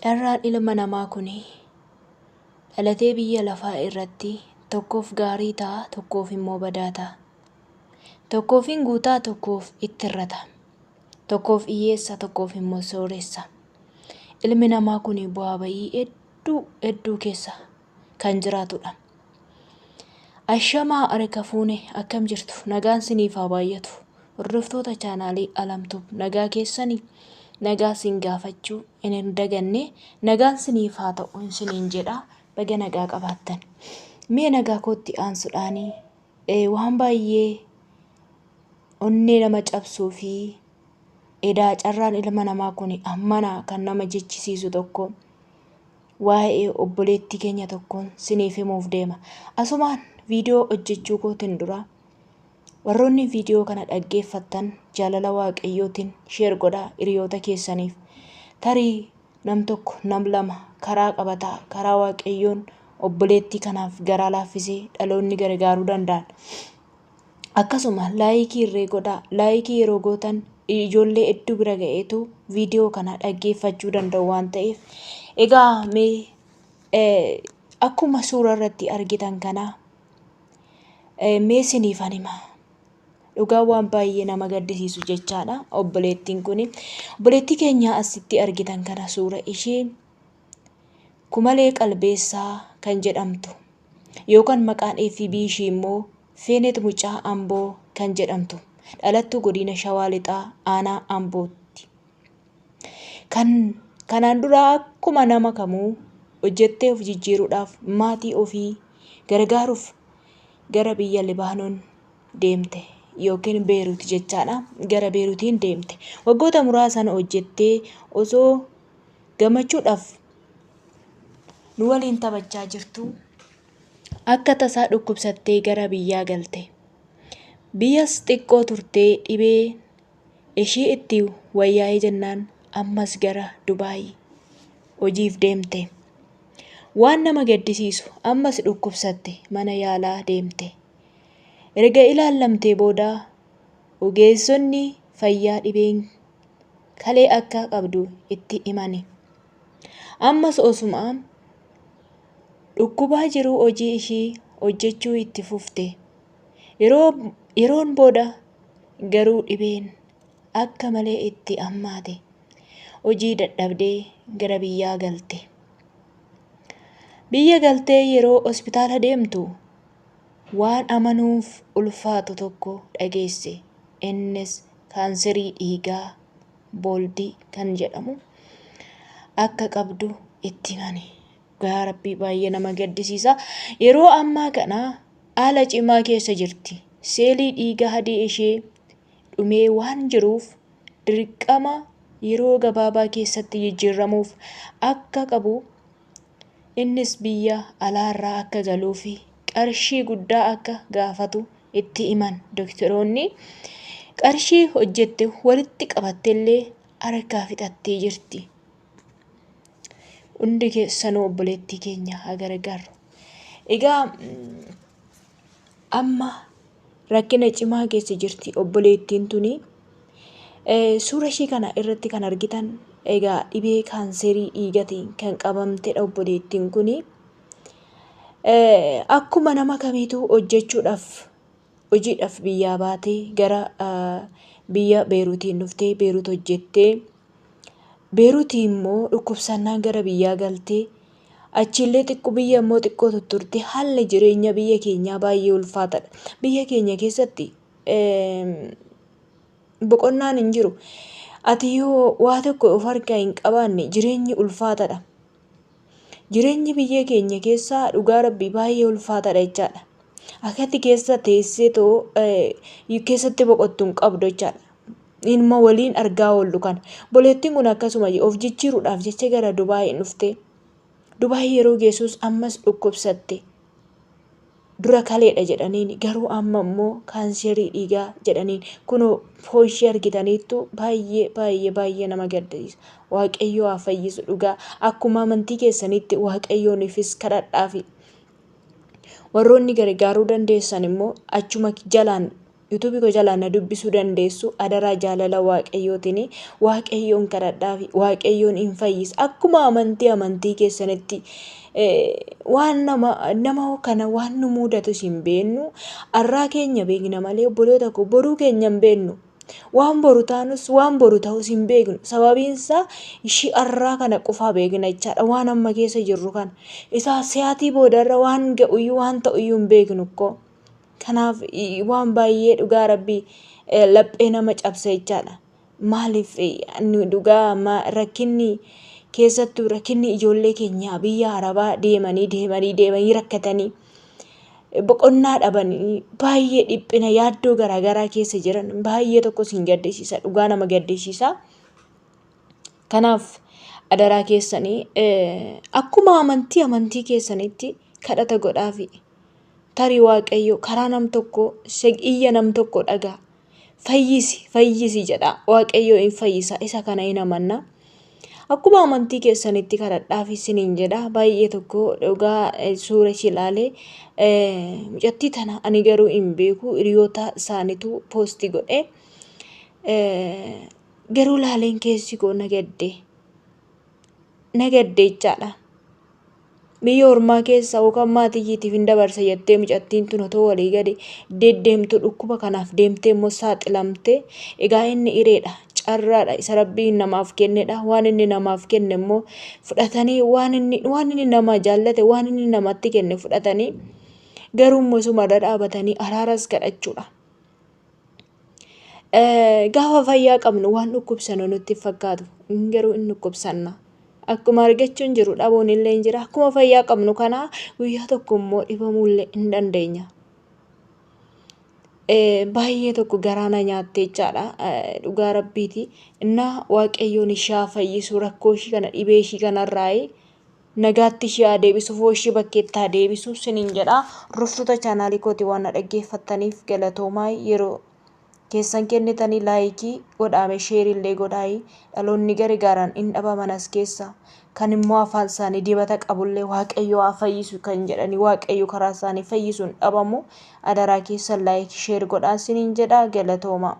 Carraan ilma namaa kuni dhalatee biyya lafaa irratti tokkoof gaarii ta'a, tokkoof immoo badaa ta'a. Tokkoof hin guutaa, tokkoof itti hir'ata. Tokkoof hiyyeessa, tokkoof immoo sooressa. Ilmi namaa kuni bu'aa bayii hedduu keessa kan jiraatudha. Ashamaa harka fuune akkam jirtu? Nagaan siniif haa baay'atu. Hordoftoota chaanaalii Alamtuu nagaa keessanii nagaa sin gaafachuu hin daganne, nagaan siniif haa ta'u siniin jedha. Baga nagaa qabaattan. Mee nagaa kootti aansuudhaanii waan baay'ee onnee nama cabsuu fi edaa carraan ilma namaa kun ammana kan nama jechisiisu tokko waa'ee obboleettii keenya tokkoon siniif himuuf deema. Asumaan viidiyoo hojjechuu kootiin dura warroonni viidiyoo kana dhaggeeffattan jaalala waaqayyootiin sheer godhaa hiriyoota keessaniif. Tarii nam tokko nam lama karaa qabataa karaa waaqayyoon obboleettii kanaaf garaa laaffisee dhaloonni gargaaruu danda'an. Akkasuma laayikii irree godhaa. Laayikii yeroo gootan ijoollee hedduu bira ga'eetu viidiyoo kana dhaggeeffachuu danda'u waan ta'eef. Egaa mee akkuma suura irratti argitan kana mee siniifan hima. Dhugaa waan baay'ee nama gaddisiisu jechaadha. Obboleettiin kuni obboleettii keenya asitti argitan kana suura ishee Kumalee Qalbeessaa kan jedhamtu yookaan maqaan FB ishii immoo Feenet Mucaa Amboo kan jedhamtu dhalattuu godina Shawaa Lixaa aanaa Ambootti. Kanaan dura akkuma nama kamuu hojjettee of jijjiiruudhaaf maatii ofii gargaaruuf gara biyya Libaanoon deemte yookiin Beeruut jechaadha. Gara Beeruutiin deemte. Waggoota muraasan hojjettee osoo gammachuudhaaf nu waliin taphachaa jirtu akka tasaa dhukkubsattee gara biyyaa galte. Biyyas xiqqoo turtee dhibee ishee itti wayyaa'ee jennaan ammas gara Dubaayii hojiif deemte. Waan nama gaddisiisu ammas dhukkubsatte mana yaalaa deemte. Erga ilaallamtee booda ogeessonni fayyaa dhibeen kalee akka qabdu itti himani. Ammas osuma dhukkubaa jiru hojii ishii hojjechuu itti fufte. Yeroon booda garuu dhibeen akka malee itti hammaate. Hojii dadhabdee gara biyyaa galte. Biyya galtee yeroo hospitaala deemtu waan amanuuf ulfaatu tokko dhageesse. Innis kaanserii dhiigaa booldii kan jedhamu akka qabdu itti himani. Yaa Rabbii baay'ee nama gaddisiisa. Yeroo ammaa kana haala cimaa keessa jirti. Seelii dhiigaa adii ishee dhumee waan jiruuf dirqama yeroo gabaabaa keessatti jijjiiramuuf akka qabu, innis biyya alaarraa akka galuu fi qarshii guddaa akka gaafatu itti himan. Doktoroonni qarshii hojjette walitti qabatteellee harkaa fixattee jirti. Hundi keessanuu obboleettii keenya haa gargaaru. Egaa amma rakkina cimaa keessa jirti obboleettiin tuni. Suura ishee kana irratti kan argitan egaa dhibee kaanserii dhiigaatiin kan qabamtedha obboleettiin kuni. Akkuma nama kamiitu hojiidhaaf biyyaa baatee gara biyya Beeruutiin dhuftee Beeruut hojjettee Beeruutii immoo dhukkubsannaan gara biyyaa galtee achillee biyya immoo xiqqoo tutturte. Haalli jireenya biyya keenyaa baay'ee ulfaatadha. Biyya keenya keessatti boqonnaan hin jiru. Ati yoo waa tokko of harkaa hin qabaanne jireenyi ulfaatadha. Jireenyi biyya keenya keessaa dhugaa Rabbii baay'ee ulfaatadha jechaadha. Akkatti keessa teessee keessatti boqottu hin qabdu jechaadha. Ilma waliin argaa oollu kana. Obboleettiin kun akkasuma of jijjiiruudhaaf jecha gara Dubaayii dhufte. Dubaayii yeroo geessus ammas dhukkubsatte. Dura kaleedha jedhaniin garuu amma immoo kaanserii dhiigaa jedhaniin. Kunoo foon ishee argitaniittu baay'ee nama gaddisiisa. Waaqayyo haa fayyisu dhugaa. Akkuma amantii keessanitti waaqayyoonifis kadhadhaafi. Warroonni gargaaruu dandeessan immoo achuma jalaan yuutuubii koo jalaa na dubbisuu dandeessu. Adaraa jaalala waaqayyootiin waaqayyoon kadhadhaafi waaqayyoon hin fayyisa. Akkuma amantii keessanitti waan nama kana waan nu mudatu hin beeknu. Har'aa keenya beekna malee obboloota koo boruu keenya hin beeknu. Waan boru taanus waan boru ta'us hin beeknu. Sababiin isaa ishii har'aa kana qofaa beekna jechaadha. Waan amma keessa jirru kana. Isaa siyaatii boodarra waan ga'uyyuu waan ta'uyyuu hin beeknu koo. Kanaaf waan baay'ee dhugaa Rabbii laphee nama cabsa jechaadha. Maaliif dhugaa rakkinni keessattuu rakkinni ijoollee keenyaa biyya Arabaa deemanii rakkatanii boqonnaa dhabanii baay'ee dhiphina yaaddoo garaagaraa keessa jiran baay'ee tokkos hin gaddisiisa. Dhugaa nama gaddisiisa. Kanaaf adaraa keessanii akkuma amantii keessanitti kadhata godhaafi. Tarii waaqayyo karaa nam tokko iyya nam tokko dhagaa. Fayyisi jedha. Waaqayyo hin fayyisa. Isa kana hin amanna. Akkuma amantii keessanitti kadhadhaafi isiniin jedha. Baay'ee tokko dhugaa suura ishee ilaalee mucattii tana ani garuu hin beeku. Hiriyoota isaaniitu poostii godhe. Garuu laaleen keessi koo nagadde jechaadha. Biyya ormaa keessa yookaan maatiitiif hin dabarsa jettee mucattiin tun otoo walii gadi deddeemtu dhukkuba kanaaf deemtee immoo saaxilamte. Egaa inni hireedha. Carraadha. Isa Rabbiin namaaf kennedha. Waan inni namaaf kenne immoo fudhatanii waan inni nama jaallate waan inni namatti kenne fudhatanii garuu immoo isuma dhadhaabatanii araaras kadhachuudha. Gaafa fayyaa qabnu waan dhukkubsanu nutti fakkaatu garuu hin dhukkubsanna. Akkuma argachuun jiru dhabuun illee hin jira. Akkuma fayyaa qabnu kana guyyaa tokko immoo dhibamuu illee hin dandeenya. Baay'ee tokko garaana nyaattee jechaadha. Dhugaa Rabbiiti. Innaa waaqayyoon ishee fayyisu rakkoo ishee kana dhibee ishee kanarraa nagaatti ishee deebisu foon ishee bakkeetti deebisu siniin jedha. Hordoftoota chaanaalii kooti waan dhaggeeffattaniif galatoomaa. Yeroo keessan kennitanii laayikii godhaame sheerillee godhaayi. Dhaloonni gargaaraan hin dhabaman as keessa. Kan immoo afaan isaanii dibata qabullee waaqayyo haa fayyisu kan jedhanii waaqayyo karaa isaanii fayyisuun dhabamu. Adaraa keessan laayikii sheer godhaa siniin jedha. Galatoomaa.